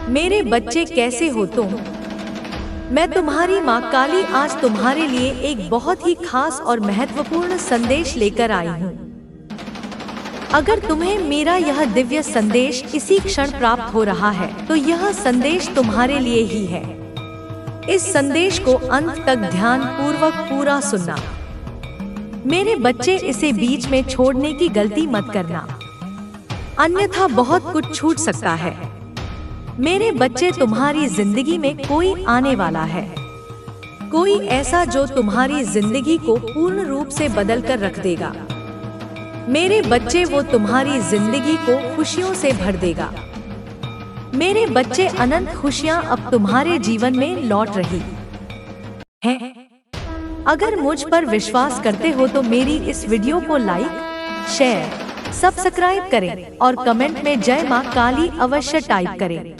मेरे बच्चे कैसे हो तुम? मैं तुम्हारी माँ काली आज तुम्हारे लिए एक बहुत ही खास और महत्वपूर्ण संदेश लेकर आई हूँ। अगर तुम्हें मेरा यह दिव्य संदेश इसी क्षण प्राप्त हो रहा है तो यह संदेश तुम्हारे लिए ही है। इस संदेश को अंत तक ध्यान पूर्वक पूरा सुनना। मेरे बच्चे, इसे बीच में छोड़ने की गलती मत करना, अन्यथा बहुत कुछ छूट सकता है। मेरे बच्चे, तुम्हारी जिंदगी में कोई आने वाला है, कोई ऐसा जो तुम्हारी जिंदगी को पूर्ण रूप से बदल कर रख देगा। मेरे बच्चे, वो तुम्हारी जिंदगी को खुशियों से भर देगा। मेरे बच्चे, अनंत खुशियां अब तुम्हारे जीवन में लौट रही हैं। अगर मुझ पर विश्वास करते हो तो मेरी इस वीडियो को लाइक, शेयर, सब्सक्राइब करें और कमेंट में जय मां काली अवश्य टाइप करें।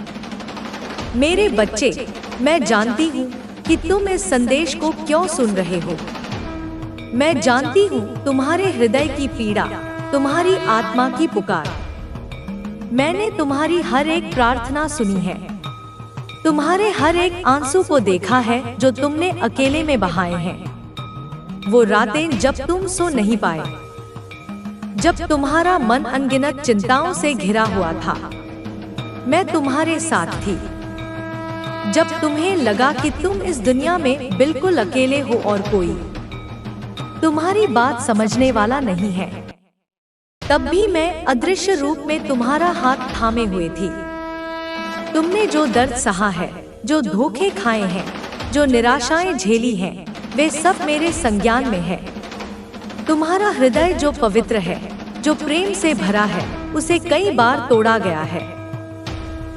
मेरे बच्चे, मैं जानती हूँ कि तुम इस संदेश को क्यों सुन रहे हो। मैं जानती हूँ तुम्हारे हृदय की पीड़ा, तुम्हारी आत्मा की पुकार। मैंने तुम्हारी हर एक प्रार्थना सुनी है, तुम्हारे हर एक आंसू को देखा है जो तुमने अकेले में बहाए हैं। वो रातें जब तुम सो नहीं पाए, जब तुम्हारा मन अनगिनत चिंताओं से घिरा हुआ था, मैं तुम्हारे साथ थी। जब तुम्हें लगा कि तुम इस दुनिया में बिल्कुल अकेले हो और कोई तुम्हारी बात समझने वाला नहीं है, तब भी मैं अदृश्य रूप में तुम्हारा हाथ थामे हुए थी। तुमने जो दर्द सहा है, जो धोखे खाए हैं, जो निराशाएं झेली हैं, वे सब मेरे संज्ञान में है। तुम्हारा हृदय जो पवित्र है, जो प्रेम से भरा है, उसे कई बार तोड़ा गया है।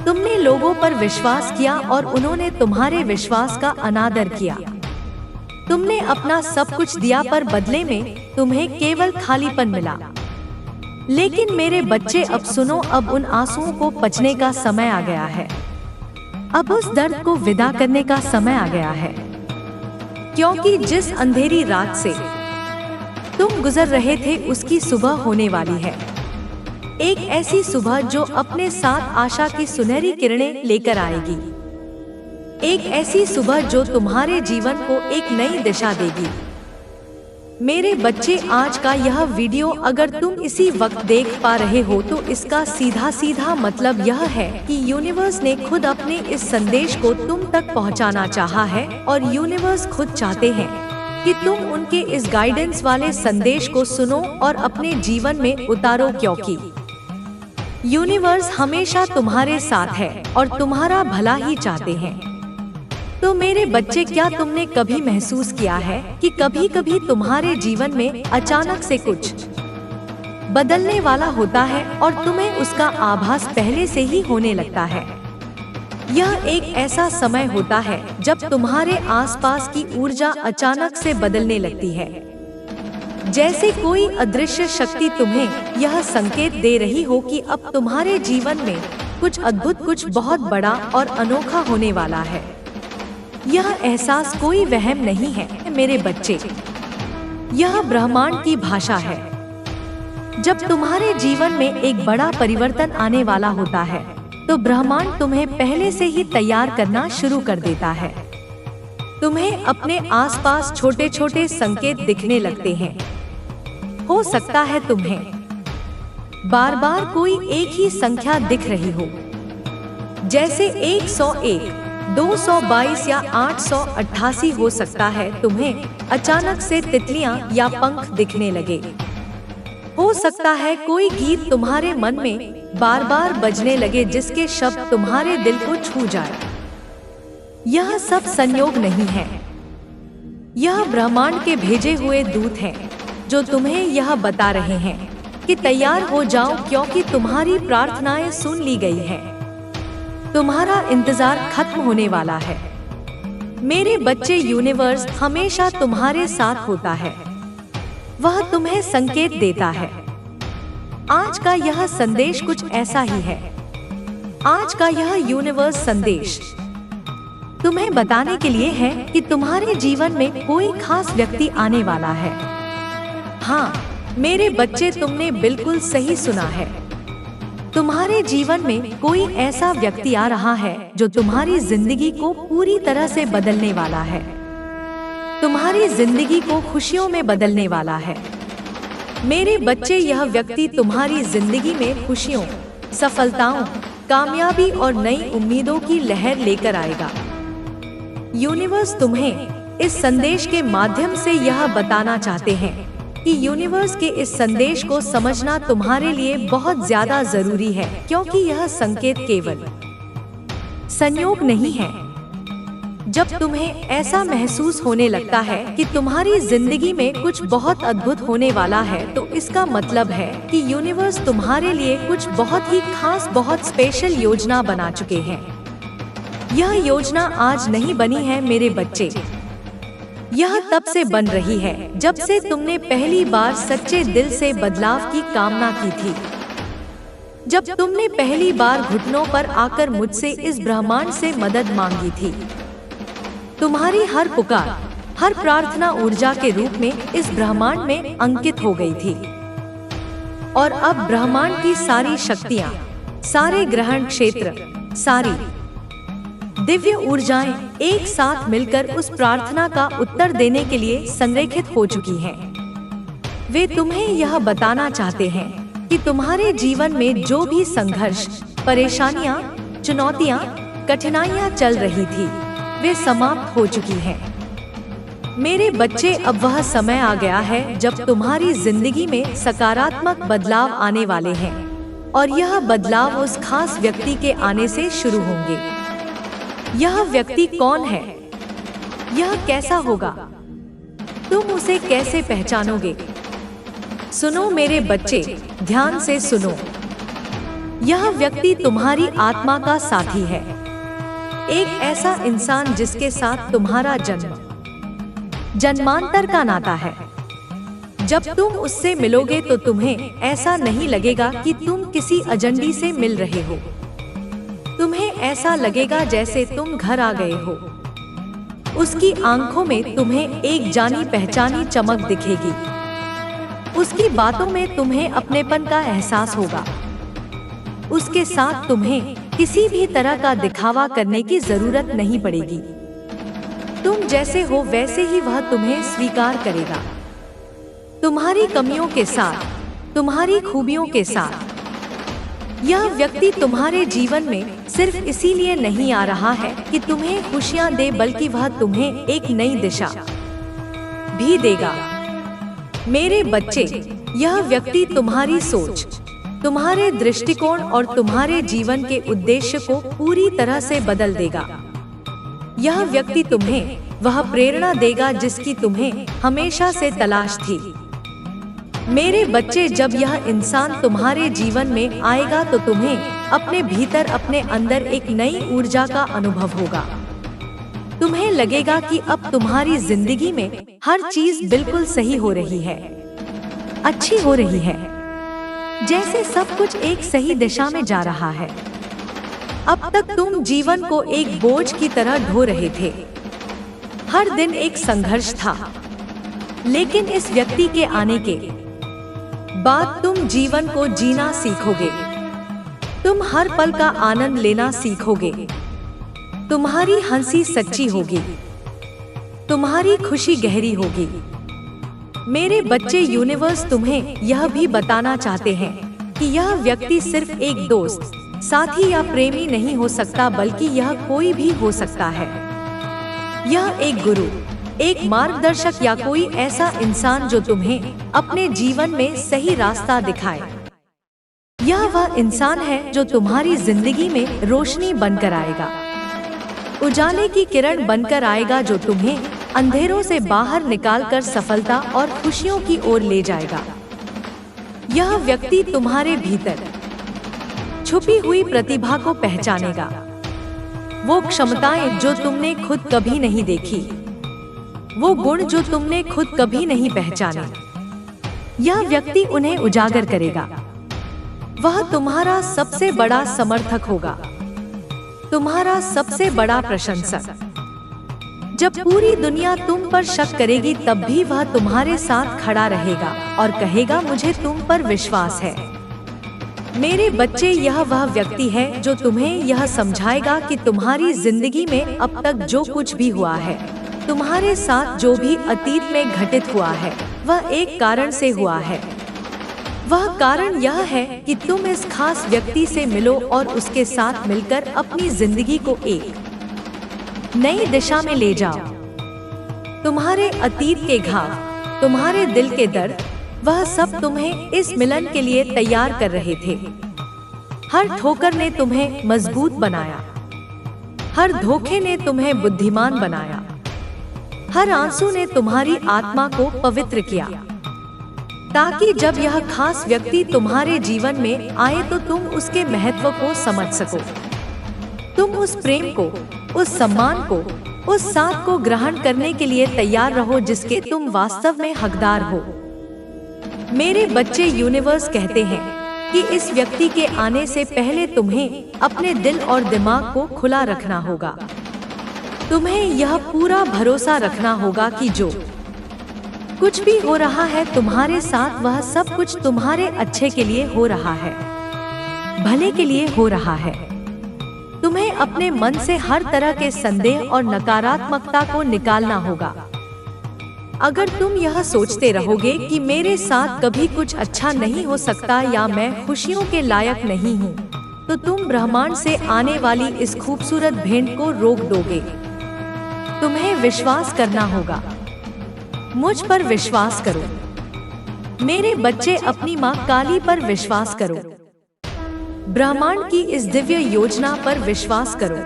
तुमने लोगों पर विश्वास किया और उन्होंने तुम्हारे विश्वास का अनादर किया। तुमने अपना सब कुछ दिया पर बदले में तुम्हें केवल खालीपन मिला। लेकिन मेरे बच्चे, अब सुनो, अब उन आंसुओं को पचने का समय आ गया है। अब उस दर्द को विदा करने का समय आ गया है, क्योंकि जिस अंधेरी रात से तुम गुजर रहे थे उसकी सुबह होने वाली है। एक ऐसी सुबह जो अपने साथ आशा की सुनहरी किरणें लेकर आएगी। एक ऐसी सुबह जो तुम्हारे जीवन को एक नई दिशा देगी। मेरे बच्चे, आज का यह वीडियो अगर तुम इसी वक्त देख पा रहे हो तो इसका सीधा सीधा मतलब यह है कि यूनिवर्स ने खुद अपने इस संदेश को तुम तक पहुंचाना चाहा है और यूनिवर्स खुद चाहते हैं कि तुम उनके इस गाइडेंस वाले संदेश को सुनो और अपने जीवन में उतारो, क्योंकि यूनिवर्स हमेशा तुम्हारे साथ है और तुम्हारा भला ही चाहते हैं। तो मेरे बच्चे, क्या तुमने कभी महसूस किया है कि कभी कभी तुम्हारे जीवन में अचानक से कुछ बदलने वाला होता है और तुम्हें उसका आभास पहले से ही होने लगता है? यह एक ऐसा समय होता है जब तुम्हारे आसपास की ऊर्जा अचानक से बदलने लगती है, जैसे कोई अदृश्य शक्ति तुम्हें यह संकेत दे रही हो कि अब तुम्हारे जीवन में कुछ अद्भुत, कुछ बहुत बड़ा और अनोखा होने वाला है। यह एहसास कोई वहम नहीं है मेरे बच्चे, यह ब्रह्मांड की भाषा है। जब तुम्हारे जीवन में एक बड़ा परिवर्तन आने वाला होता है तो ब्रह्मांड तुम्हें पहले से ही तैयार करना शुरू कर देता है। तुम्हें अपने आसपास छोटे छोटे संकेत दिखने लगते हैं। हो सकता है तुम्हें बार बार कोई एक ही संख्या दिख रही हो, जैसे 101, 222 या 888। हो सकता है तुम्हें अचानक से तितलियां या पंख दिखने लगे। हो सकता है कोई गीत तुम्हारे मन में बार बार बजने लगे जिसके शब्द तुम्हारे दिल को छू जाए। यह सब संयोग नहीं है, यह ब्रह्मांड के भेजे हुए दूत हैं जो तुम्हें यह बता रहे हैं कि तैयार हो जाओ, क्योंकि तुम्हारी प्रार्थनाएं सुन ली गई हैं। तुम्हारा इंतजार खत्म होने वाला है। मेरे बच्चे, यूनिवर्स हमेशा तुम्हारे साथ होता है, वह तुम्हें संकेत देता है। आज का यह संदेश कुछ ऐसा ही है। आज का यह यूनिवर्स संदेश तुम्हें बताने के लिए है कि तुम्हारे जीवन में कोई खास व्यक्ति आने वाला है। हाँ मेरे बच्चे, तुमने बिल्कुल सही सुना है। तुम्हारे जीवन में कोई ऐसा व्यक्ति आ रहा है जो तुम्हारी जिंदगी को पूरी तरह से बदलने वाला है, तुम्हारी जिंदगी को खुशियों में बदलने वाला है। मेरे बच्चे, यह व्यक्ति तुम्हारी जिंदगी में खुशियों, सफलताओं, कामयाबी और नई उम्मीदों की लहर लेकर आएगा। यूनिवर्स तुम्हें इस संदेश के माध्यम से यह बताना चाहते हैं कि यूनिवर्स के इस संदेश को समझना तुम्हारे लिए बहुत ज्यादा जरूरी है, क्योंकि यह संकेत केवल संयोग नहीं है। जब तुम्हें ऐसा महसूस होने लगता है कि तुम्हारी जिंदगी में कुछ बहुत अद्भुत होने वाला है, तो इसका मतलब है कि यूनिवर्स तुम्हारे लिए कुछ बहुत ही खास, बहुत स्पेशल योजना बना चुके हैं। यह योजना आज नहीं बनी है मेरे बच्चे, यह तब से बन रही है जब से तुमने पहली बार सच्चे दिल से बदलाव की कामना की थी, जब तुमने पहली बार घुटनों पर आकर मुझसे इस ब्रह्मांड से मदद मांगी थी। तुम्हारी हर पुकार, हर प्रार्थना ऊर्जा के रूप में इस ब्रह्मांड में अंकित हो गई थी, और अब ब्रह्मांड की सारी शक्तियाँ, सारे ग्रहण क्षेत्र, सारी दिव्य ऊर्जाएं एक साथ मिलकर उस प्रार्थना का उत्तर देने के लिए संरेखित हो चुकी हैं। वे तुम्हें यह बताना चाहते हैं कि तुम्हारे जीवन में जो भी संघर्ष, परेशानियां, चुनौतियां, कठिनाइयां चल रही थी, वे समाप्त हो चुकी हैं। मेरे बच्चे, अब वह समय आ गया है जब तुम्हारी जिंदगी में सकारात्मक बदलाव आने वाले हैं, और यह बदलाव उस खास व्यक्ति के आने से शुरू होंगे। यह व्यक्ति कौन है? यह कैसा होगा? तुम उसे कैसे पहचानोगे? सुनो मेरे बच्चे, ध्यान से सुनो। यह व्यक्ति तुम्हारी आत्मा का साथी है, एक ऐसा इंसान जिसके साथ तुम्हारा जन्मांतर का नाता है। जब तुम उससे मिलोगे तो तुम्हें ऐसा नहीं लगेगा कि तुम किसी अजनबी से मिल रहे हो। तुम्हें ऐसा लगेगा जैसे तुम घर आ गए हो। उसकी आंखों में तुम्हें एक जानी पहचानी चमक दिखेगी। उसकी बातों में तुम्हें अपनेपन का एहसास होगा। उसके साथ तुम्हें किसी भी तरह का दिखावा करने की जरूरत नहीं पड़ेगी। तुम जैसे हो वैसे ही वह तुम्हें स्वीकार करेगा, तुम्हारी कमियों के साथ, तुम्हारी खूबियों के साथ। यह व्यक्ति तुम्हारे जीवन में सिर्फ इसीलिए नहीं आ रहा है कि तुम्हें खुशियां दे, बल्कि वह तुम्हें एक नई दिशा भी देगा। मेरे बच्चे, यह व्यक्ति तुम्हारी सोच, तुम्हारे दृष्टिकोण और तुम्हारे जीवन के उद्देश्य को पूरी तरह से बदल देगा। यह व्यक्ति तुम्हें वह प्रेरणा देगा जिसकी तुम्हें हमेशा से तलाश थी। मेरे बच्चे, जब यह इंसान तुम्हारे जीवन में आएगा तो तुम्हें अपने भीतर, अपने अंदर एक नई ऊर्जा का अनुभव होगा। तुम्हें लगेगा कि अब तुम्हारी जिंदगी में हर चीज बिल्कुल सही हो रही है, अच्छी हो रही है, जैसे सब कुछ एक सही दिशा में जा रहा है। अब तक तुम जीवन को एक बोझ की तरह ढो रहे थे, हर दिन एक संघर्ष था, लेकिन इस व्यक्ति के आने के बाद तुम जीवन को जीना सीखोगे। तुम हर पल का आनंद लेना सीखोगे। तुम्हारी हंसी सच्ची होगी, तुम्हारी खुशी गहरी होगी। मेरे बच्चे, यूनिवर्स तुम्हें यह भी बताना चाहते हैं कि यह व्यक्ति सिर्फ एक दोस्त, साथी या प्रेमी नहीं हो सकता, बल्कि यह कोई भी हो सकता है। यह एक गुरु, एक मार्गदर्शक या कोई ऐसा इंसान जो तुम्हें अपने जीवन में सही रास्ता दिखाए। यह वह इंसान है जो तुम्हारी जिंदगी में रोशनी बनकर आएगा, उजाले की किरण बनकर आएगा, जो तुम्हें अंधेरों से बाहर निकालकर सफलता और खुशियों की ओर ले जाएगा। यह व्यक्ति तुम्हारे भीतर छुपी हुई प्रतिभा को पहचानेगा, वो क्षमताएं जो तुमने खुद कभी नहीं देखी, वो गुण जो तुमने खुद कभी नहीं पहचाने। यह व्यक्ति उन्हें उजागर करेगा। वह तुम्हारा सबसे बड़ा समर्थक होगा, तुम्हारा सबसे बड़ा प्रशंसक। जब पूरी दुनिया तुम पर शक करेगी, तब भी वह तुम्हारे साथ खड़ा रहेगा और कहेगा, मुझे तुम पर विश्वास है। मेरे बच्चे, यह वह व्यक्ति है जो तुम्हें यह समझाएगा कि तुम्हारी जिंदगी में अब तक जो कुछ भी हुआ है, तुम्हारे साथ जो भी अतीत में घटित हुआ है, वह एक कारण से हुआ है। वह कारण यह है कि तुम इस खास व्यक्ति से मिलो और उसके साथ मिलकर अपनी जिंदगी को एक नई दिशा में ले जाओ। तुम्हारे अतीत के घाव, तुम्हारे दिल के दर्द, वह सब तुम्हें इस मिलन के लिए तैयार कर रहे थे। हर ठोकर ने तुम्हें मजबूत बनाया, हर धोखे ने तुम्हें बुद्धिमान बनाया, हर आंसू ने तुम्हारी आत्मा को पवित्र किया, ताकि जब यह खास व्यक्ति तुम्हारे जीवन में आए तो तुम उसके महत्व को समझ सको। तुम उस प्रेम को, उस सम्मान को, उस साथ को ग्रहण करने के लिए तैयार रहो जिसके तुम वास्तव में हकदार हो। मेरे बच्चे, यूनिवर्स कहते हैं कि इस व्यक्ति के आने से पहले तुम्हें अपने दिल और दिमाग को खुला रखना होगा। तुम्हें यह पूरा भरोसा रखना होगा कि जो कुछ भी हो रहा है तुम्हारे साथ, वह सब कुछ तुम्हारे अच्छे के लिए हो रहा है, भले के लिए हो रहा है। तुम्हें अपने मन से हर तरह के संदेह और नकारात्मकता को निकालना होगा। अगर तुम यह सोचते रहोगे कि मेरे साथ कभी कुछ अच्छा नहीं हो सकता या मैं खुशियों के लायक नहीं हूँ, तो तुम ब्रह्मांड से आने वाली इस खूबसूरत भेंट को रोक दोगे। तुम्हें विश्वास करना होगा, मुझ पर विश्वास करो। मेरे बच्चे, अपनी माँ काली पर विश्वास करो। ब्रह्मांड की इस दिव्य योजना पर विश्वास करो।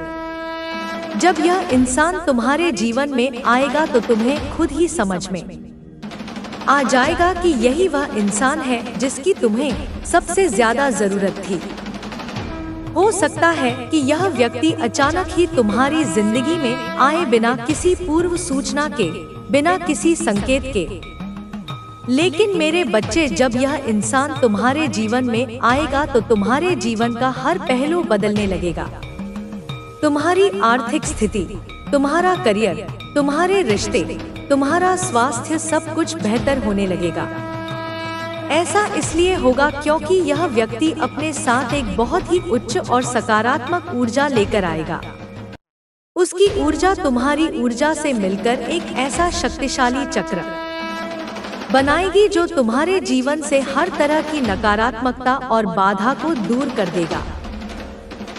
जब यह इंसान तुम्हारे जीवन में आएगा तो तुम्हें खुद ही समझ में आ जाएगा कि यही वह इंसान है जिसकी तुम्हें सबसे ज्यादा जरूरत थी। हो सकता है कि यह व्यक्ति अचानक ही तुम्हारी जिंदगी में आए, बिना किसी पूर्व सूचना के, बिना किसी संकेत के। लेकिन मेरे बच्चे, जब यह इंसान तुम्हारे जीवन में आएगा तो तुम्हारे जीवन का हर पहलू बदलने लगेगा। तुम्हारी आर्थिक स्थिति, तुम्हारा करियर, तुम्हारे रिश्ते, तुम्हारा स्वास्थ्य, सब कुछ बेहतर होने लगेगा। ऐसा इसलिए होगा क्योंकि यह व्यक्ति अपने साथ एक बहुत ही उच्च और सकारात्मक ऊर्जा लेकर आएगा। उसकी ऊर्जा तुम्हारी ऊर्जा से मिलकर एक ऐसा शक्तिशाली चक्र बनाएगी जो तुम्हारे जीवन से हर तरह की नकारात्मकता और बाधा को दूर कर देगा।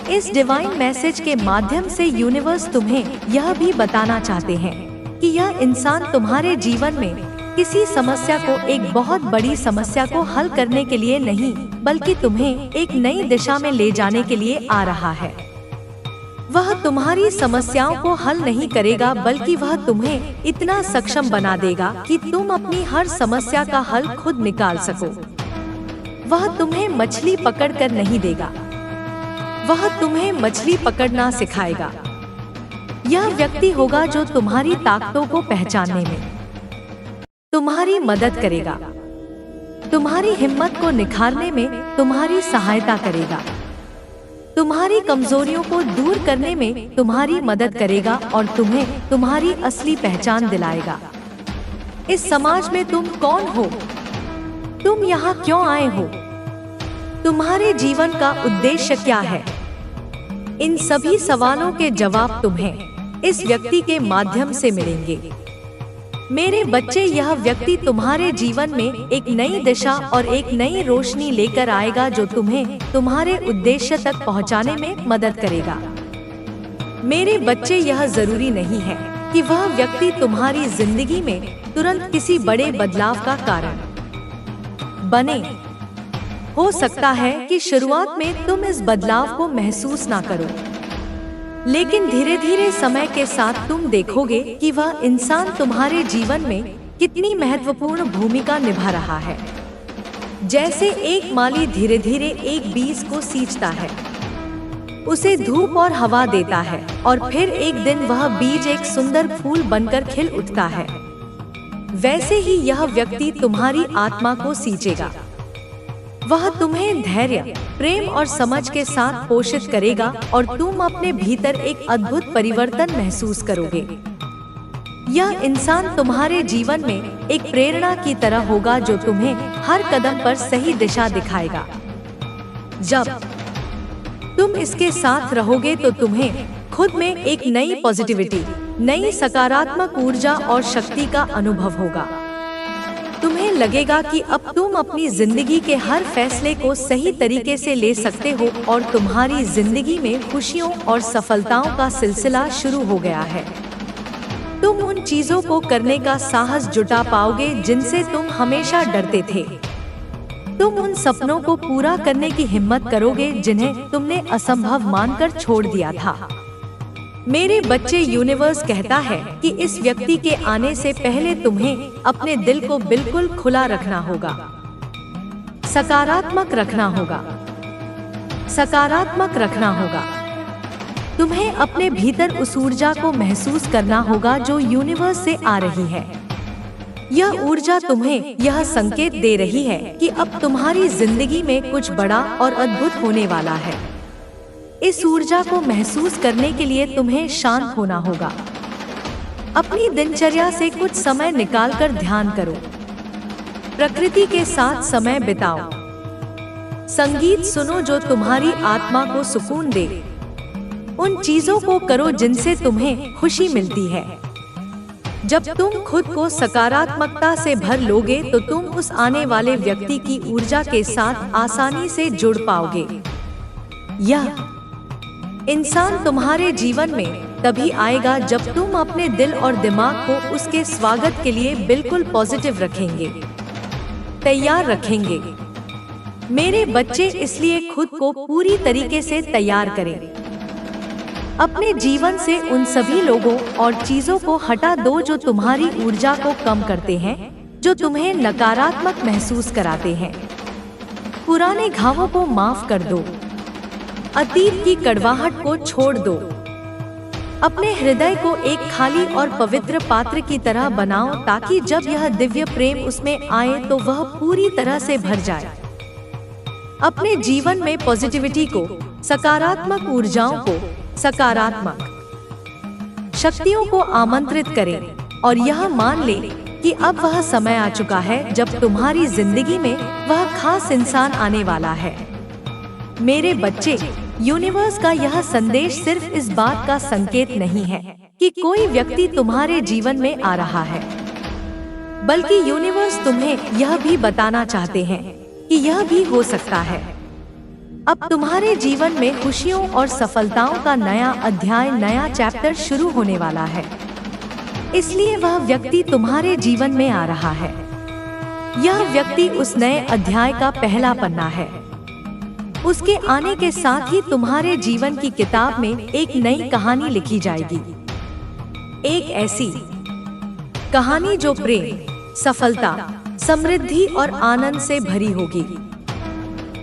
इस डिवाइन मैसेज के माध्यम से यूनिवर्स तुम्हें यह भी बताना चाहते हैं कि यह इंसान तुम्हारे जीवन में किसी समस्या को, एक बहुत बड़ी समस्या को हल करने के लिए नहीं, बल्कि तुम्हें एक नई दिशा में ले जाने के लिए आ रहा है। वह तुम्हारी समस्याओं को हल नहीं करेगा, बल्कि वह तुम्हें इतना सक्षम बना देगा कि तुम अपनी हर समस्या का हल खुद निकाल सको। वह तुम्हें मछली पकड़कर नहीं देगा, वह तुम्हें मछली पकड़ना सिखाएगा। यह व्यक्ति होगा जो तुम्हारी ताकतों को पहचानने में तुम्हारी मदद करेगा, तुम्हारी हिम्मत को निखारने में तुम्हारी सहायता करेगा, तुम्हारी कमजोरियों को दूर करने में तुम्हारी मदद करेगा और तुम्हें तुम्हारी असली पहचान दिलाएगा। इस समाज में तुम कौन हो? तुम यहाँ क्यों आए हो? तुम्हारे जीवन का उद्देश्य क्या है? इन सभी सवालों के जवाब तुम्हें इस व्यक्ति के माध्यम से मिलेंगे। मेरे बच्चे, यह व्यक्ति तुम्हारे जीवन में एक नई दिशा और एक नई रोशनी लेकर आएगा जो तुम्हें तुम्हारे उद्देश्य तक पहुंचाने में मदद करेगा। मेरे बच्चे, यह जरूरी नहीं है कि वह व्यक्ति तुम्हारी जिंदगी में तुरंत किसी बड़े बदलाव का कारण बने। हो सकता है कि शुरुआत में तुम इस बदलाव को महसूस ना करो, लेकिन धीरे धीरे समय के साथ तुम देखोगे कि वह इंसान तुम्हारे जीवन में कितनी महत्वपूर्ण भूमिका निभा रहा है। जैसे एक माली धीरे धीरे एक बीज को सींचता है, उसे धूप और हवा देता है और फिर एक दिन वह बीज एक सुंदर फूल बनकर खिल उठता है। वैसे ही यह व्यक्ति तुम्हारी आत्मा को सींचेगा। वह तुम्हें धैर्य, प्रेम और समझ के साथ पोषित करेगा और तुम अपने भीतर एक अद्भुत परिवर्तन महसूस करोगे। यह इंसान तुम्हारे जीवन में एक प्रेरणा की तरह होगा जो तुम्हें हर कदम पर सही दिशा दिखाएगा। जब तुम इसके साथ रहोगे तो तुम्हें खुद में एक नई पॉजिटिविटी, नई सकारात्मक ऊर्जा और शक्ति का अनुभव होगा। तुम्हें लगेगा कि अब तुम अपनी जिंदगी के हर फैसले को सही तरीके से ले सकते हो और तुम्हारी जिंदगी में खुशियों और सफलताओं का सिलसिला शुरू हो गया है। तुम उन चीजों को करने का साहस जुटा पाओगे जिनसे तुम हमेशा डरते थे। तुम उन सपनों को पूरा करने की हिम्मत करोगे जिन्हें तुमने असंभव मानकर छोड़ दिया था। मेरे बच्चे, यूनिवर्स कहता है कि इस व्यक्ति के आने से पहले तुम्हें अपने दिल को बिल्कुल खुला रखना होगा, सकारात्मक रखना होगा, सकारात्मक रखना होगा। तुम्हें अपने भीतर उस ऊर्जा को महसूस करना होगा जो यूनिवर्स से आ रही है। यह ऊर्जा तुम्हें यह संकेत दे रही है कि अब तुम्हारी जिंदगी में कुछ बड़ा और अद्भुत होने वाला है। इस ऊर्जा को महसूस करने के लिए तुम्हें शांत होना होगा। अपनी दिनचर्या से कुछ समय निकालकर ध्यान करो, प्रकृति के साथ समय बिताओ, संगीत सुनो जो तुम्हारी आत्मा को सुकून दे। उन चीजों को करो जिनसे तुम्हें खुशी मिलती है। जब तुम खुद को सकारात्मकता से भर लोगे तो तुम उस आने वाले व्यक्ति की ऊर्जा के साथ आसानी से जुड़ पाओगे। यह इंसान तुम्हारे जीवन में तभी आएगा जब तुम अपने दिल और दिमाग को उसके स्वागत के लिए बिल्कुल पॉजिटिव रखेंगे, तैयार रखेंगे। मेरे बच्चे, इसलिए खुद को पूरी तरीके से तैयार करें। अपने जीवन से उन सभी लोगों और चीजों को हटा दो जो तुम्हारी ऊर्जा को कम करते हैं, जो तुम्हें नकारात्मक महसूस कराते हैं। पुराने घावों को माफ कर दो, अतीत की कड़वाहट को छोड़ दो। अपने हृदय को एक खाली और पवित्र पात्र की तरह बनाओ ताकि जब यह दिव्य प्रेम उसमें आए तो वह पूरी तरह से भर जाए। अपने जीवन में पॉजिटिविटी को, सकारात्मक ऊर्जाओं को, सकारात्मक शक्तियों को आमंत्रित करें और यह मान लें कि अब वह समय आ चुका है जब तुम्हारी जिंदगी में वह खास इंसान आने वाला है। मेरे बच्चे, यूनिवर्स का यह संदेश सिर्फ इस बात का संकेत नहीं है कि कोई व्यक्ति तुम्हारे जीवन में आ रहा है, बल्कि यूनिवर्स तुम्हें यह भी बताना चाहते हैं कि यह भी हो सकता है। अब तुम्हारे जीवन में खुशियों और सफलताओं का नया अध्याय, नया चैप्टर शुरू होने वाला है। इसलिए वह व्यक्ति तुम्हारे जीवन में आ रहा है। यह व्यक्ति उस नए अध्याय का पहला पन्ना है। उसके आने के साथ ही तुम्हारे जीवन की किताब में एक नई कहानी लिखी जाएगी। एक ऐसी कहानी जो प्रेम, सफलता, समृद्धि और आनंद से भरी होगी।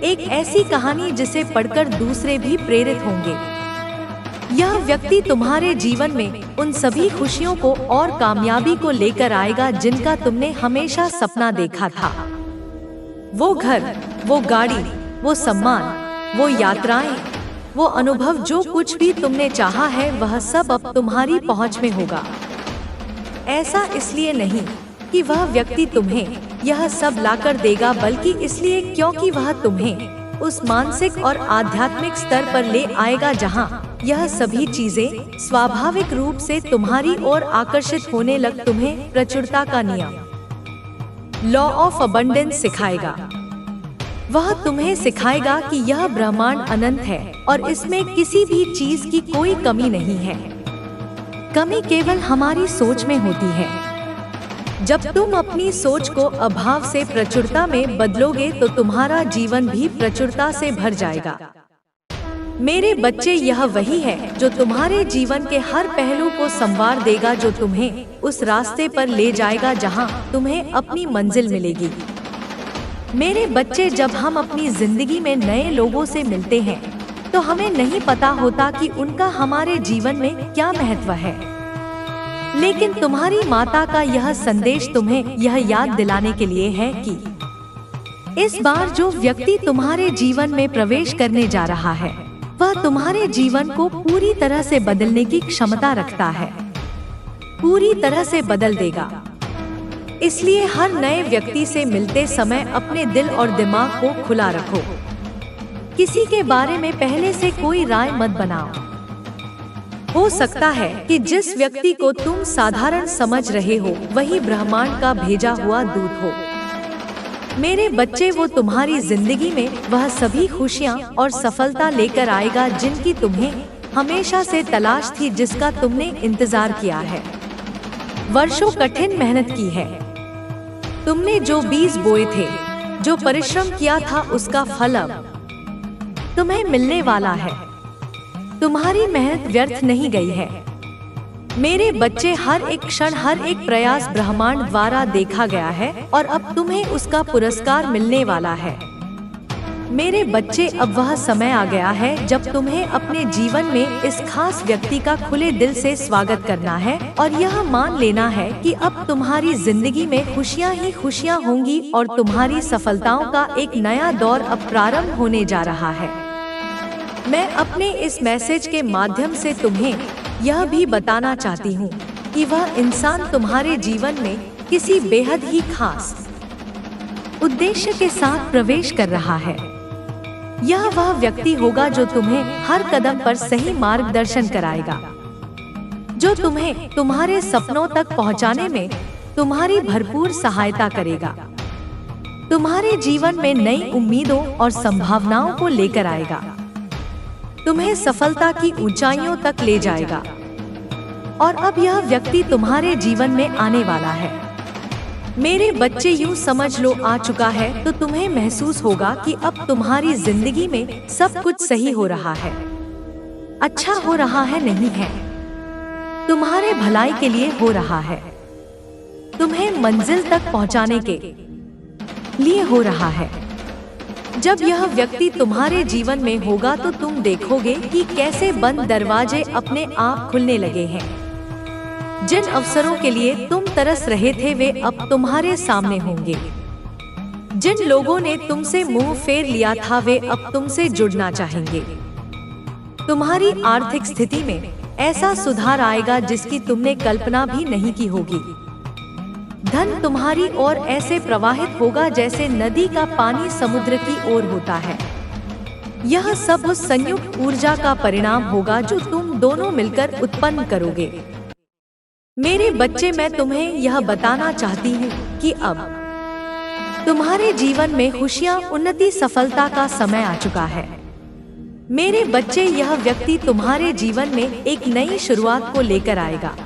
एक ऐसी कहानी जिसे पढ़कर दूसरे भी प्रेरित होंगे। यह व्यक्ति तुम्हारे जीवन में उन सभी खुशियों को और कामयाबी को लेकर आएगा जिनका तुमने हमेशा सपना देखा था। वो घर, वो गाड़ी, वो सम्मान, वो यात्राएं, वो अनुभव, जो कुछ भी तुमने चाहा है वह सब अब तुम्हारी पहुंच में होगा। ऐसा इसलिए नहीं कि वह व्यक्ति तुम्हें यह सब लाकर देगा, बल्कि इसलिए क्योंकि वह तुम्हें उस मानसिक और आध्यात्मिक स्तर पर ले आएगा जहां यह सभी चीजें स्वाभाविक रूप से तुम्हारी ओर आकर्षित होने लग तुम्हें प्रचुरता का नियम, लॉ ऑफ अबंडेंस सिखाएगा। वह तुम्हें सिखाएगा कि यह ब्रह्मांड अनंत है और इसमें किसी भी चीज की कोई कमी नहीं है। कमी केवल हमारी सोच में होती है। जब तुम अपनी सोच को अभाव से प्रचुरता में बदलोगे तो तुम्हारा जीवन भी प्रचुरता से भर जाएगा। मेरे बच्चे, यह वही है जो तुम्हारे जीवन के हर पहलू को संवार देगा, जो तुम्हें उस रास्ते पर ले जाएगा जहां तुम्हें अपनी मंजिल मिलेगी। मेरे बच्चे, जब हम अपनी जिंदगी में नए लोगों से मिलते हैं तो हमें नहीं पता होता कि उनका हमारे जीवन में क्या महत्व है, लेकिन तुम्हारी माता का यह संदेश तुम्हें यह याद दिलाने के लिए है कि इस बार जो व्यक्ति तुम्हारे जीवन में प्रवेश करने जा रहा है वह तुम्हारे जीवन को पूरी तरह से बदलने की क्षमता रखता है, पूरी तरह से बदल देगा। इसलिए हर नए व्यक्ति से मिलते समय अपने दिल और दिमाग को खुला रखो। किसी के बारे में पहले से कोई राय मत बनाओ। हो सकता है कि जिस व्यक्ति को तुम साधारण समझ रहे हो वही ब्रह्मांड का भेजा हुआ दूत हो। मेरे बच्चे, वो तुम्हारी जिंदगी में वह सभी खुशियाँ और सफलता लेकर आएगा जिनकी तुम्हें हमेशा से तलाश थी, जिसका तुमने इंतजार किया है, वर्षों कठिन मेहनत की है। तुमने जो बीज बोए थे, जो परिश्रम किया था, उसका फल अब तुम्हें मिलने वाला है। तुम्हारी मेहनत व्यर्थ नहीं गई है। मेरे बच्चे, हर एक क्षण, हर एक प्रयास ब्रह्मांड द्वारा देखा गया है और अब तुम्हें उसका पुरस्कार मिलने वाला है। मेरे बच्चे, अब वह समय आ गया है जब तुम्हें अपने जीवन में इस खास व्यक्ति का खुले दिल से स्वागत करना है और यह मान लेना है कि अब तुम्हारी जिंदगी में खुशियाँ ही खुशियाँ होंगी और तुम्हारी सफलताओं का एक नया दौर अब प्रारंभ होने जा रहा है। मैं अपने इस मैसेज के माध्यम से तुम्हें यह भी बताना चाहती हूँ कि वह इंसान तुम्हारे जीवन में किसी बेहद ही खास उद्देश्य के साथ प्रवेश कर रहा है। यह वह व्यक्ति होगा जो तुम्हें हर कदम पर सही मार्गदर्शन कराएगा, जो तुम्हें तुम्हारे सपनों तक पहुँचाने में तुम्हारी भरपूर सहायता करेगा, तुम्हारे जीवन में नई उम्मीदों और संभावनाओं को लेकर आएगा, तुम्हें सफलता की ऊंचाइयों तक ले जाएगा। और अब यह व्यक्ति तुम्हारे जीवन में आने वाला है। मेरे बच्चे, यूं समझ लो, आ चुका है, तो तुम्हें महसूस होगा कि अब तुम्हारी जिंदगी में सब कुछ सही हो रहा है, अच्छा हो रहा है, नहीं है, तुम्हारे भलाई के लिए हो रहा है, तुम्हें मंजिल तक पहुंचाने के लिए हो रहा है। जब यह व्यक्ति तुम्हारे जीवन में होगा तो तुम देखोगे कि कैसे बंद दरवाजे अपने आप खुलने लगे हैं। जिन अवसरों के लिए तुम तरस रहे थे वे अब तुम्हारे सामने होंगे। जिन लोगों ने तुमसे मुंह फेर लिया था वे अब तुमसे जुड़ना चाहेंगे। तुम्हारी आर्थिक स्थिति में ऐसा सुधार आएगा जिसकी तुमने कल्पना भी नहीं की होगी। धन तुम्हारी ओर ऐसे प्रवाहित होगा जैसे नदी का पानी समुद्र की ओर होता है। यह सब उस संयुक्त ऊर्जा का परिणाम होगा जो तुम दोनों मिलकर उत्पन्न करोगे। मेरे बच्चे, मैं तुम्हें यह बताना चाहती हूँ कि अब तुम्हारे जीवन में खुशियाँ, उन्नति, सफलता का समय आ चुका है। मेरे बच्चे, यह व्यक्ति तुम्हारे जीवन में एक नई शुरुआत को लेकर आएगा।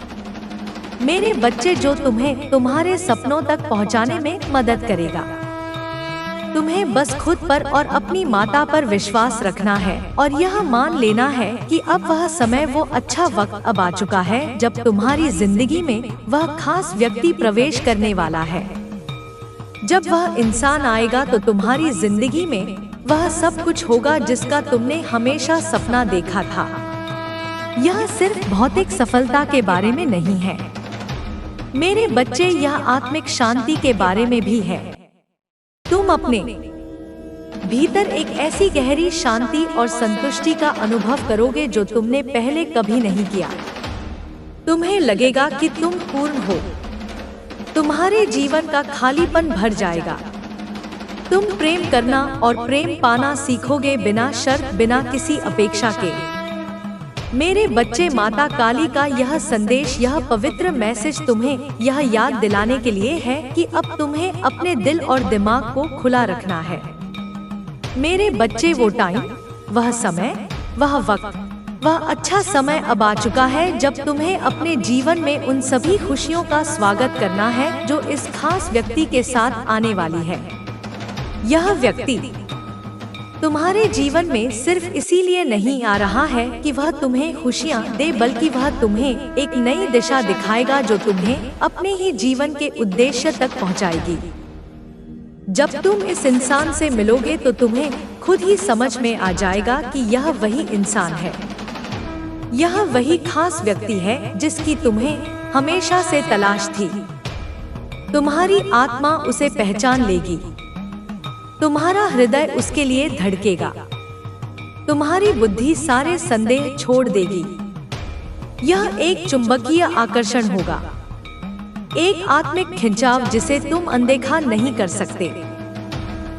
मेरे बच्चे, जो तुम्हें तुम्हारे सपनों तक पहुंचाने में मदद करेगा। तुम्हें बस खुद पर और अपनी माता पर विश्वास रखना है और यह मान लेना है कि अब वह समय, वो अच्छा वक्त अब आ चुका है जब तुम्हारी जिंदगी में वह खास व्यक्ति प्रवेश करने वाला है। जब वह इंसान आएगा तो तुम्हारी जिंदगी में वह सब कुछ होगा जिसका तुमने हमेशा सपना देखा था। यह सिर्फ भौतिक सफलता के बारे में नहीं है मेरे बच्चे, यह आत्मिक शांति के बारे में भी है। तुम अपने भीतर एक ऐसी गहरी शांति और संतुष्टि का अनुभव करोगे जो तुमने पहले कभी नहीं किया। तुम्हें लगेगा कि तुम पूर्ण हो, तुम्हारे जीवन का खालीपन भर जाएगा। तुम प्रेम करना और प्रेम पाना सीखोगे बिना शर्त, बिना किसी अपेक्षा के। मेरे बच्चे, माता काली का यह संदेश, यह पवित्र मैसेज तुम्हें यह याद दिलाने के लिए है कि अब तुम्हें अपने दिल और दिमाग को खुला रखना है। मेरे बच्चे, वो टाइम, वह समय, वह वक्त, वह अच्छा समय अब आ चुका है जब तुम्हें अपने जीवन में उन सभी खुशियों का स्वागत करना है जो इस खास व्यक्ति के साथ आने वाली है। यह व्यक्ति तुम्हारे जीवन में सिर्फ इसीलिए नहीं आ रहा है कि वह तुम्हें खुशियाँ दे, बल्कि वह तुम्हें एक नई दिशा दिखाएगा जो तुम्हें अपने ही जीवन के उद्देश्य तक पहुँचाएगी। जब तुम इस इंसान से मिलोगे तो तुम्हें खुद ही समझ में आ जाएगा कि यह वही इंसान है, यह वही खास व्यक्ति है जिसकी तुम्हें हमेशा से तलाश थी। तुम्हारी आत्मा उसे पहचान लेगी, तुम्हारा हृदय उसके लिए धड़केगा, तुम्हारी बुद्धि सारे संदेह छोड़ देगी। यह एक चुंबकीय आकर्षण होगा, एक आत्मिक खिंचाव जिसे तुम अनदेखा नहीं कर सकते।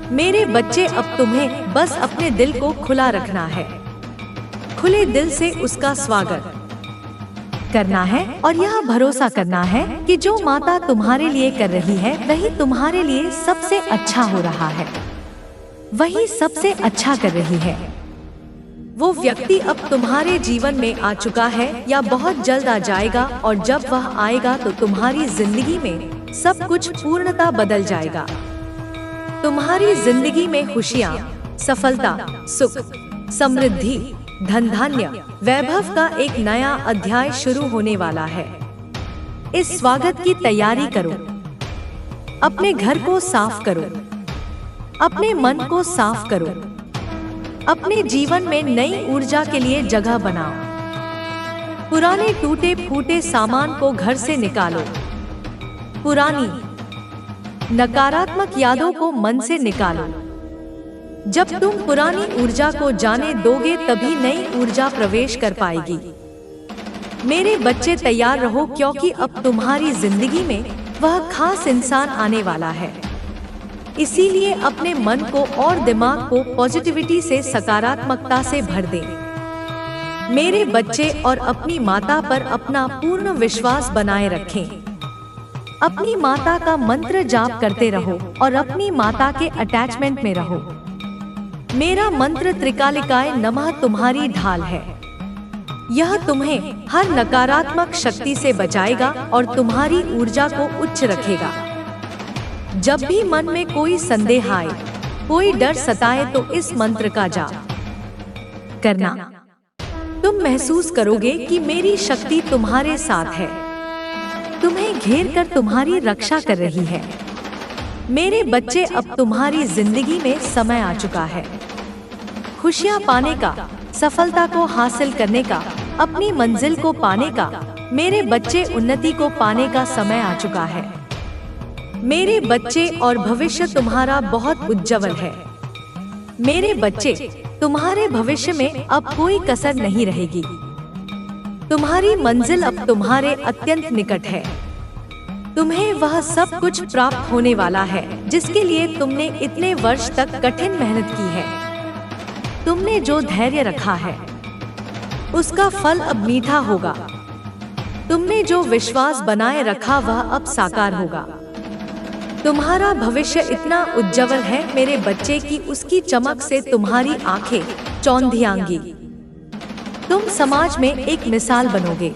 मेरे बच्चे, अब तुम्हें बस अपने दिल को खुला रखना है। खुले दिल से उसका स्वागत करना है और यह भरोसा करना है कि जो माता तुम्हारे लिए कर रही है वही तुम्हारे लिए सबसे अच्छा हो रहा है, वही सबसे अच्छा कर रही है। वो व्यक्ति अब तुम्हारे जीवन में आ चुका है या बहुत जल्द आ जाएगा, और जब वह आएगा तो तुम्हारी जिंदगी में सब कुछ पूर्णतः बदल जाएगा। तुम्हारी जिंदगी में खुशियाँ, सफलता, सुख, समृद्धि, धन धान्य, वैभव का एक नया अध्याय शुरू होने वाला है। इस स्वागत की तैयारी करो। अपने घर को साफ करो, अपने मन को साफ करो, अपने जीवन में नई ऊर्जा के लिए जगह बनाओ। पुराने टूटे फूटे सामान को घर से निकालो। पुरानी नकारात्मक यादों को मन से निकालो। जब तुम पुरानी ऊर्जा को जाने दोगे तभी नई ऊर्जा प्रवेश कर पाएगी। मेरे बच्चे, तैयार रहो, क्योंकि अब तुम्हारी जिंदगी में वह खास इंसान आने वाला है। इसीलिए अपने मन को और दिमाग को पॉजिटिविटी से, सकारात्मकता से भर दें। मेरे बच्चे, और अपनी माता पर अपना पूर्ण विश्वास बनाए रखें। अपनी माता का मंत्र जाप करते रहो और अपनी माता के अटैचमेंट में रहो। मेरा मंत्र त्रिकालिकाय नमः तुम्हारी ढाल है। यह तुम्हें हर नकारात्मक शक्ति से बचाएगा और तुम्हारी ऊर्जा को उच्च रखेगा। जब भी मन में कोई संदेह आए, कोई डर सताए, तो इस मंत्र का जाप करना। तुम महसूस करोगे कि मेरी शक्ति तुम्हारे साथ है, तुम्हें घेर कर तुम्हारी रक्षा कर रही है। मेरे बच्चे, अब तुम्हारी जिंदगी में समय आ चुका है खुशियां पाने का, सफलता को हासिल करने का, अपनी मंजिल को पाने का। मेरे बच्चे, उन्नति को पाने का समय आ चुका है। मेरे बच्चे, और भविष्य तुम्हारा बहुत उज्जवल है। मेरे बच्चे, तुम्हारे भविष्य में अब कोई कसर नहीं रहेगी। तुम्हारी मंजिल अब तुम्हारे अत्यंत निकट है। तुम्हें वह सब कुछ प्राप्त होने वाला है जिसके लिए तुमने इतने वर्ष तक कठिन मेहनत की है। तुमने जो धैर्य रखा है उसका फल अब मीठा होगा। तुमने जो विश्वास बनाए रखा वह अब साकार होगा। तुम्हारा भविष्य इतना उज्जवल है मेरे बच्चे की उसकी चमक से तुम्हारी आंखें चौंधियाएंगी। तुम समाज में एक मिसाल बनोगे।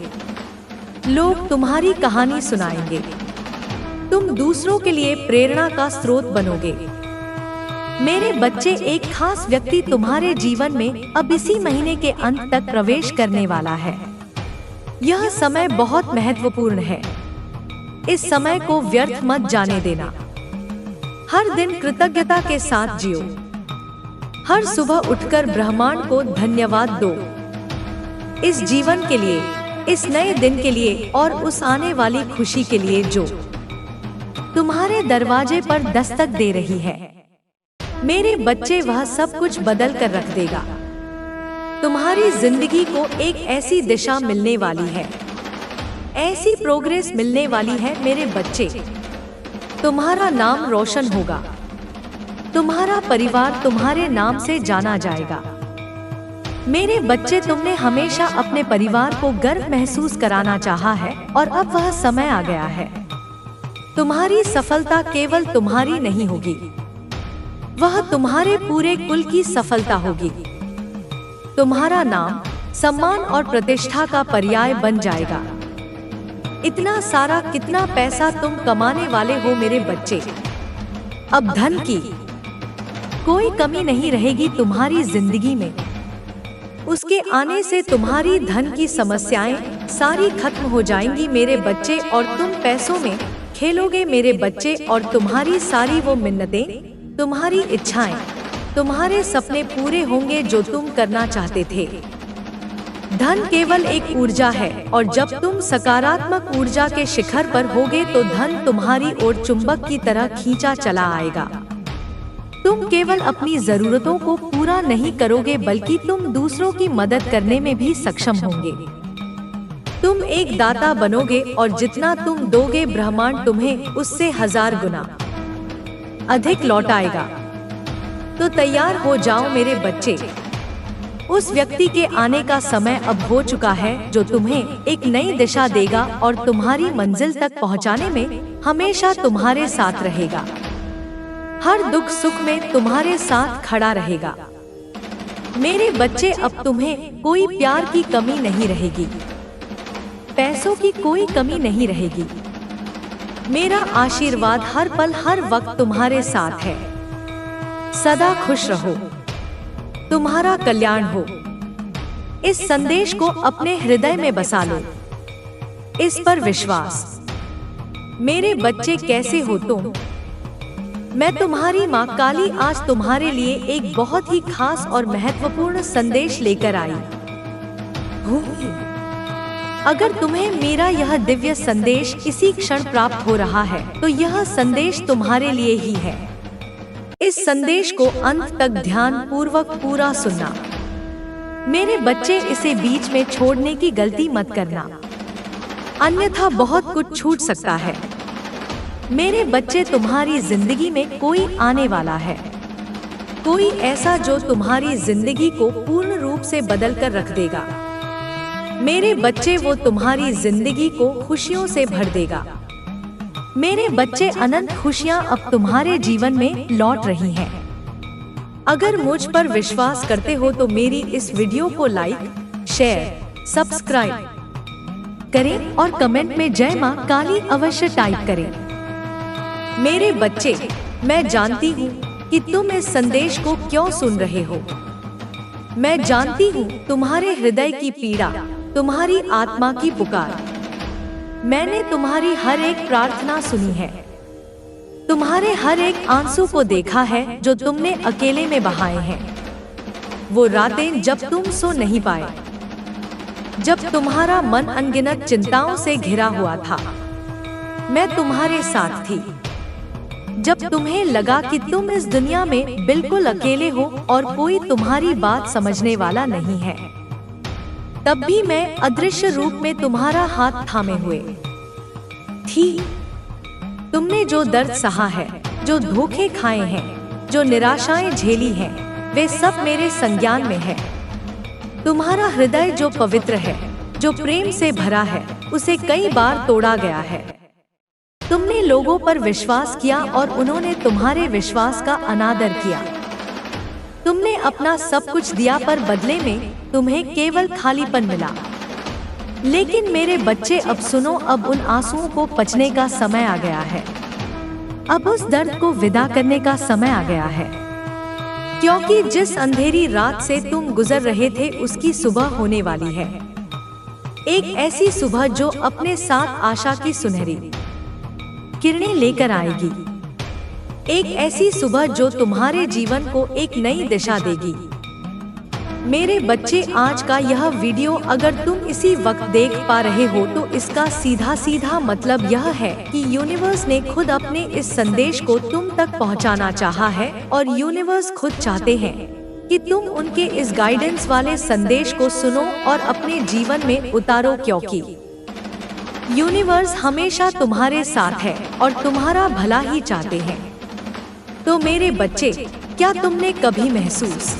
लोग तुम्हारी कहानी सुनाएंगे। तुम दूसरों के लिए प्रेरणा का स्रोत बनोगे। मेरे बच्चे, एक खास व्यक्ति तुम्हारे जीवन में अब इसी महीने के अंत तक प्रवेश करने वाला है। यह समय बहुत महत्वपूर्ण है। इस समय को व्यर्थ मत जाने देना। हर दिन कृतज्ञता के साथ जियो। हर सुबह उठकर ब्रह्मांड को धन्यवाद दो, इस जीवन के लिए, इस नए दिन के लिए और उस आने वाली खुशी के लिए जो तुम्हारे दरवाजे पर दस्तक दे रही है। मेरे बच्चे, वह सब कुछ बदल कर रख देगा। तुम्हारी जिंदगी को एक ऐसी दिशा मिलने वाली है, ऐसी प्रोग्रेस मिलने वाली है मेरे बच्चे। तुम्हारा नाम रोशन होगा। तुम्हारा परिवार तुम्हारे नाम से जाना जाएगा। मेरे बच्चे, तुमने हमेशा अपने परिवार को गर्व महसूस कराना चाहा है और अब वह समय आ गया है। तुम्हारी सफलता केवल तुम्हारी नहीं होगी, वह तुम्हारे पूरे कुल की सफलता होगी। तुम्हारा नाम, सम्मान और प्रतिष्ठा का पर्याय बन जाएगा। इतना सारा, कितना पैसा तुम कमाने वाले हो मेरे बच्चे। अब धन की कोई कमी नहीं रहेगी तुम्हारी जिंदगी में। उसके आने से तुम्हारी धन की समस्याएं सारी खत्म हो जाएंगी मेरे बच्चे, और तुम पैसों में खेलोगे मेरे बच्चे। और तुम्हारी सारी वो मिन्नतें, तुम्हारी इच्छाएं, तुम्हारे सपने पूरे होंगे जो तुम करना चाहते थे। धन केवल एक ऊर्जा है, और जब तुम सकारात्मक ऊर्जा के शिखर पर होगे तो धन तुम्हारी ओर चुंबक की तरह खींचा चला आएगा। तुम केवल अपनी जरूरतों को पूरा नहीं करोगे बल्कि तुम दूसरों की मदद करने में भी सक्षम होंगे। तुम एक दाता बनोगे और जितना तुम दोगे ब्रह्मांड तुम्हें उससे 1000 गुना अधिक लौटाएगा। तो तैयार हो जाओ मेरे बच्चे। उस व्यक्ति के आने का समय अब हो चुका है जो तुम्हें एक नई दिशा देगा और तुम्हारी मंजिल तक पहुंचाने में हमेशा तुम्हारे साथ रहेगा। हर दुख सुख में तुम्हारे साथ खड़ा रहेगा। मेरे बच्चे, अब तुम्हें कोई प्यार की कमी नहीं रहेगी, पैसों की कोई कमी नहीं रहेगी। मेरा आशीर्वाद हर पल हर वक्त तुम्हारे साथ है। सदा खुश रहो, तुम्हारा कल्याण हो। इस संदेश को अपने हृदय में बसा लो, इस पर विश्वास। मेरे बच्चे, कैसे हो तुम? मैं तुम्हारी माँ काली आज तुम्हारे लिए एक बहुत ही खास और महत्वपूर्ण संदेश लेकर आई हूँ। अगर तुम्हें मेरा यह दिव्य संदेश इसी क्षण प्राप्त हो रहा है तो यह संदेश तुम्हारे लिए ही है। इस संदेश को अंत तक ध्यान पूर्वक पूरा सुनना। मेरे बच्चे, इसे बीच में छोड़ने की गलती मत करना, अन्यथा बहुत कुछ छूट सकता है। मेरे बच्चे, तुम्हारी जिंदगी में कोई आने वाला है, कोई ऐसा जो तुम्हारी जिंदगी को पूर्ण रूप से बदल कर रख देगा। मेरे बच्चे, वो तुम्हारी जिंदगी को खुशियों से भर देगा। मेरे बच्चे, अनंत खुशियां अब तुम्हारे जीवन में लौट रही हैं। अगर मुझ पर विश्वास करते हो तो मेरी इस वीडियो को लाइक, शेयर, सब्सक्राइब करें और कमेंट में जय मां काली अवश्य टाइप करें। मेरे बच्चे, मैं जानती हूँ कि तुम इस संदेश को क्यों सुन रहे हो। मैं जानती हूँ तुम्हारे हृदय की पीड़ा, तुम्हारी आत्मा की पुकार। मैंने तुम्हारी हर एक प्रार्थना सुनी है, तुम्हारे हर एक आंसू को देखा है जो तुमने अकेले में बहाए हैं। वो रातें जब तुम सो नहीं पाए, जब तुम्हारा मन अनगिनत चिंताओं से घिरा हुआ था, मैं तुम्हारे साथ थी। जब तुम्हें लगा कि तुम इस दुनिया में बिल्कुल अकेले हो और कोई तुम्हारी बात समझने वाला नहीं है, तब भी मैं अदृश्य रूप में तुम्हारा हाथ थामे हुए थी। तुमने जो दर्द सहा है, जो धोखे खाए हैं, जो निराशाएं झेली हैं, वे सब मेरे संज्ञान में है। तुम्हारा हृदय जो पवित्र है, जो प्रेम से भरा है, उसे कई बार तोड़ा गया है। तुमने लोगों पर विश्वास किया और उन्होंने तुम्हारे विश्वास का अनादर किया। तुमने अपना सब कुछ दिया पर बदले में तुम्हें केवल खालीपन मिला। लेकिन मेरे बच्चे, अब सुनो, अब उन आंसुओं को पचने का समय आ गया है। अब उस दर्द को विदा करने का समय आ गया है, क्योंकि जिस अंधेरी रात से तुम गुजर रहे थे उसकी सुबह होने वाली है। एक ऐसी सुबह जो अपने साथ आशा की सुनहरी किरणें लेकर आएगी। एक ऐसी सुबह जो तुम्हारे जीवन को एक नई दिशा देगी। मेरे बच्चे, आज का यह वीडियो अगर तुम इसी वक्त देख पा रहे हो तो इसका सीधा सीधा मतलब यह है कि यूनिवर्स ने खुद अपने इस संदेश को तुम तक पहुंचाना चाहा है और यूनिवर्स खुद चाहते हैं कि तुम उनके इस गाइडेंस वाले संदेश को सुनो और अपने जीवन में उतारो, क्योंकि यूनिवर्स हमेशा तुम्हारे साथ है और तुम्हारा भला ही चाहते हैं। तो मेरे बच्चे, क्या तुमने कभी महसूस